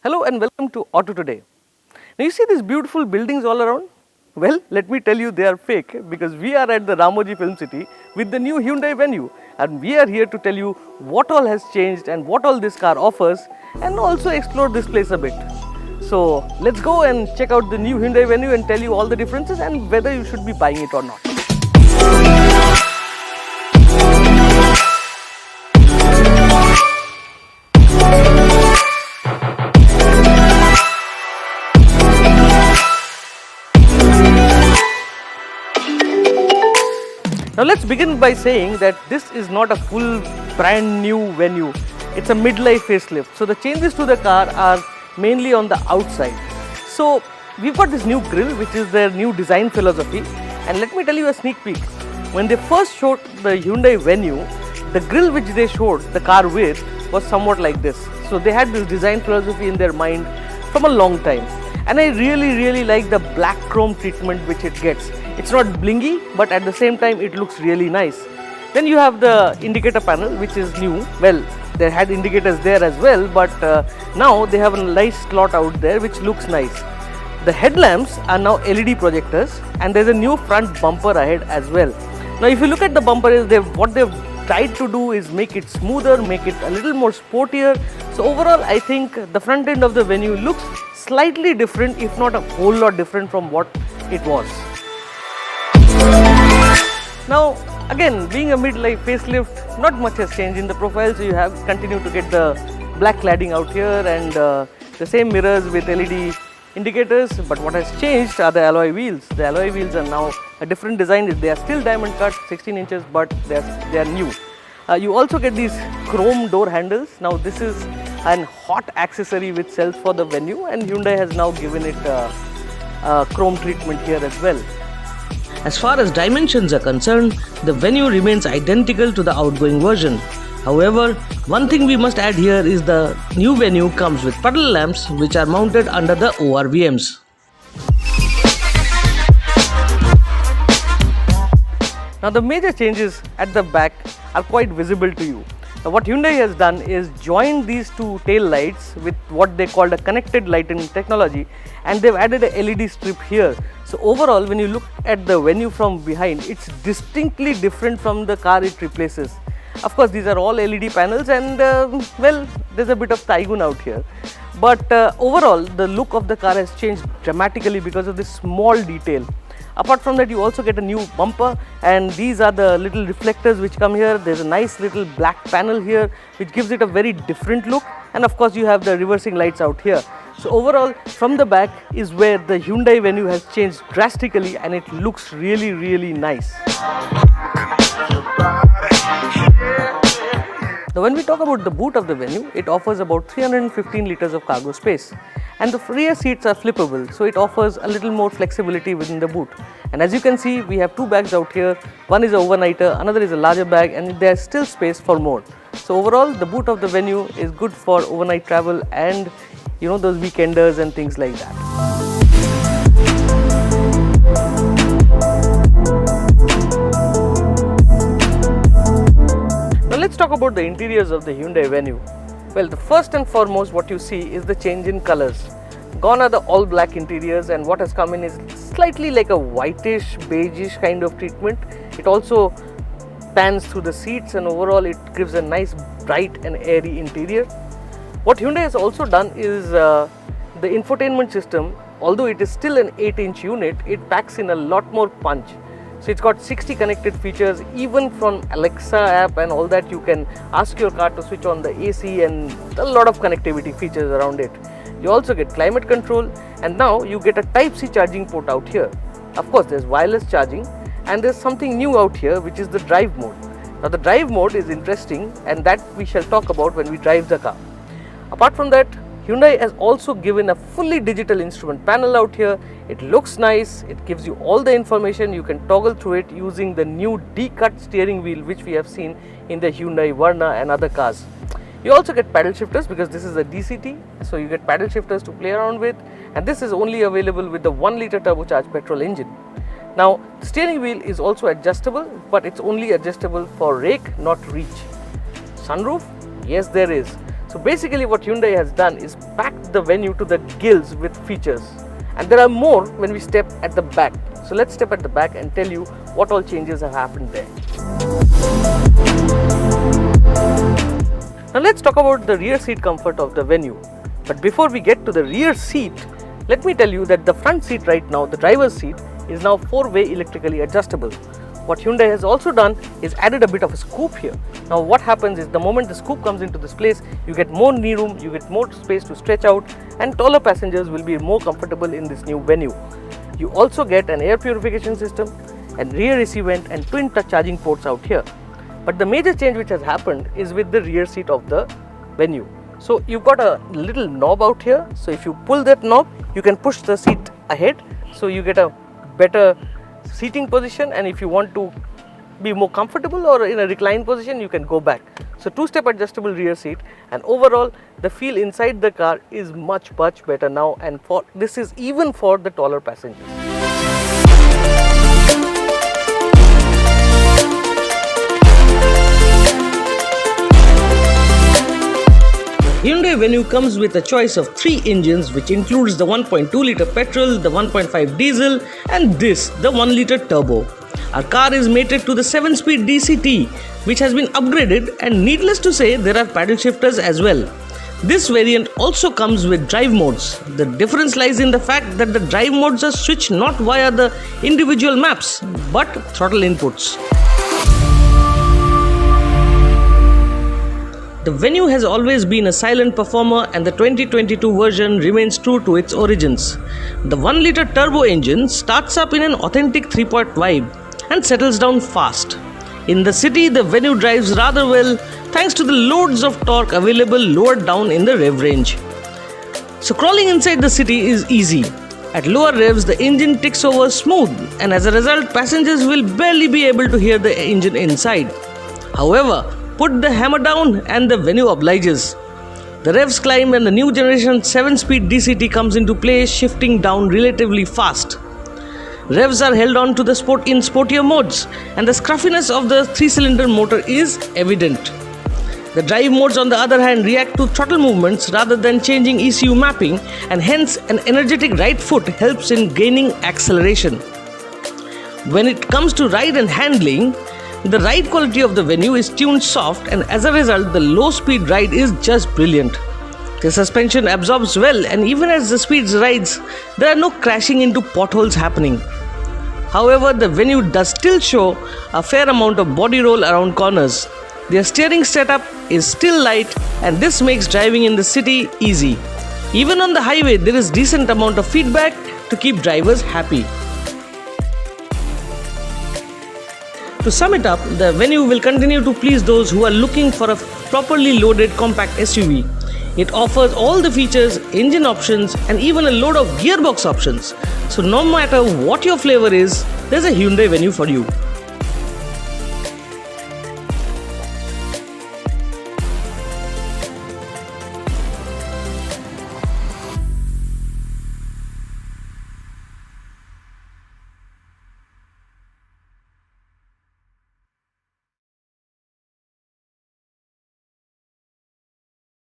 Hello and welcome to AutoToday. Now you see these beautiful buildings all around? Well, let me tell you they are fake because we are at the Ramoji Film City with the new Hyundai Venue and we are here to tell you what all has changed and what all this car offers and also explore this place a bit. So let's go and check out the new Hyundai Venue and tell you all the differences and whether you should be buying it or not. Now let's begin by saying that this is not a full brand new Venue. It's a midlife facelift. So the changes to the car are mainly on the outside. So we've got this new grille which is their new design philosophy, and let me tell you a sneak peek. When they first showed the Hyundai Venue, the grille which they showed the car with was somewhat like this. So they had this design philosophy in their mind from a long time. And I really like the black chrome treatment which it gets. It's not blingy, but at the same time it looks really nice. Then you have the indicator panel which is new. Well, they had indicators there as well, but now they have a nice slot out there which looks nice. The headlamps are now LED projectors and there's a new front bumper ahead as well. Now if you look at the bumper, what they've tried to do is make it smoother, make it a little more sportier. So overall I think the front end of the Venue looks slightly different, if not a whole lot different from what it was. Now again, being a midlife facelift, not much has changed in the profile, so you have continued to get the black cladding out here and the same mirrors with LED indicators, but what has changed are the alloy wheels. The alloy wheels are now a different design. They are still diamond cut, 16 inches, but they are new. You also get these chrome door handles. Now this is an hot accessory which sells for the Venue, and Hyundai has now given it a chrome treatment here as well. As far as dimensions are concerned, the Venue remains identical to the outgoing version. However, one thing we must add here is the new Venue comes with puddle lamps which are mounted under the ORVMs. Now the major changes at the back are quite visible to you. Now what Hyundai has done is joined these two tail lights with what they called a connected lighting technology, and they've added a LED strip here. So overall, when you look at the Venue from behind, it's distinctly different from the car it replaces. Of course, these are all LED panels and well, there's a bit of Taigun out here. But overall, the look of the car has changed dramatically because of this small detail. Apart from that, you also get a new bumper, and these are the little reflectors which come here. There's a nice little black panel here which gives it a very different look, and of course you have the reversing lights out here. So overall, from the back is where the Hyundai Venue has changed drastically and it looks really nice. Now when we talk about the boot of the Venue, it offers about 315 liters of cargo space, and the rear seats are flippable, so it offers a little more flexibility within the boot. And as you can see, we have two bags out here. One is an overnighter, another is a larger bag, and there's still space for more. So overall, the boot of the Venue is good for overnight travel and those weekenders and things like that. Let's talk about the interiors of the Hyundai Venue. Well, the first and foremost what you see is the change in colors. Gone are the all black interiors, and what has come in is slightly like a whitish, beigeish kind of treatment. It also pans through the seats, and overall it gives a nice bright and airy interior. What Hyundai has also done is the infotainment system, although it is still an 8-inch unit, it packs in a lot more punch. So it's got 60 connected features, even from Alexa app and all that. You can ask your car to switch on the AC and a lot of connectivity features around it. You also get climate control, and now you get a Type-C charging port out here. Of course, there's wireless charging, and there's something new out here which is the drive mode. Now the drive mode is interesting, and that we shall talk about when we drive the car. Apart from that, Hyundai has also given a fully digital instrument panel out here. It looks nice, it gives you all the information. You can toggle through it using the new D-cut steering wheel which we have seen in the Hyundai Verna and other cars. You also get paddle shifters because this is a DCT, so you get paddle shifters to play around with, and this is only available with the 1-liter turbocharged petrol engine. Now, the steering wheel is also adjustable, but it's only adjustable for rake, not reach. Sunroof? Yes, there is. So basically what Hyundai has done is packed the Venue to the gills with features. And there are more when we step at the back. So let's step at the back and tell you what all changes have happened there. Now let's talk about the rear seat comfort of the Venue. But before we get to the rear seat, let me tell you that the front seat right now, the driver's seat, is now 4-way electrically adjustable. What Hyundai has also done is added a bit of a scoop here. Now what happens is the moment the scoop comes into this place, you get more knee room, you get more space to stretch out, and taller passengers will be more comfortable in this new Venue. You also get an air purification system, and rear AC vent and twin touch charging ports out here. But the major change which has happened is with the rear seat of the Venue. So you've got a little knob out here, so if you pull that knob, you can push the seat ahead, so you get a better seating position, and if you want to be more comfortable or in a reclined position, you can go back. So 2-step adjustable rear seat, and overall the feel inside the car is much better now, and this is even for the taller passengers. Hyundai Venue comes with a choice of 3 engines, which includes the 1.2 litre petrol, the 1.5 diesel, and this, the 1 litre turbo. Our car is mated to the 7-speed DCT, which has been upgraded, and needless to say, there are paddle shifters as well. This variant also comes with drive modes. The difference lies in the fact that the drive modes are switched not via the individual maps, but throttle inputs. The Venue has always been a silent performer, and the 2022 version remains true to its origins. The 1 litre turbo engine starts up in an authentic 3-point vibe and settles down fast. In the city, the Venue drives rather well thanks to the loads of torque available lower down in the rev range. So crawling inside the city is easy. At lower revs, the engine ticks over smooth, and as a result, passengers will barely be able to hear the engine inside. However, put the hammer down and the Venue obliges. The revs climb and the new generation 7-speed DCT comes into play, shifting down relatively fast. Revs are held on to the sportier modes, and the scruffiness of the 3-cylinder motor is evident. The drive modes, on the other hand, react to throttle movements rather than changing ECU mapping, and hence an energetic right foot helps in gaining acceleration. When it comes to ride and handling, the ride quality of the Venue is tuned soft, and as a result, the low-speed ride is just brilliant. The suspension absorbs well, and even as the speeds rise, there are no crashing into potholes happening. However, the Venue does still show a fair amount of body roll around corners. Their steering setup is still light, and this makes driving in the city easy. Even on the highway, there is decent amount of feedback to keep drivers happy. To sum it up, the Venue will continue to please those who are looking for a properly loaded compact SUV. It offers all the features, engine options, and even a load of gearbox options. So no matter what your flavor is, there's a Hyundai Venue for you.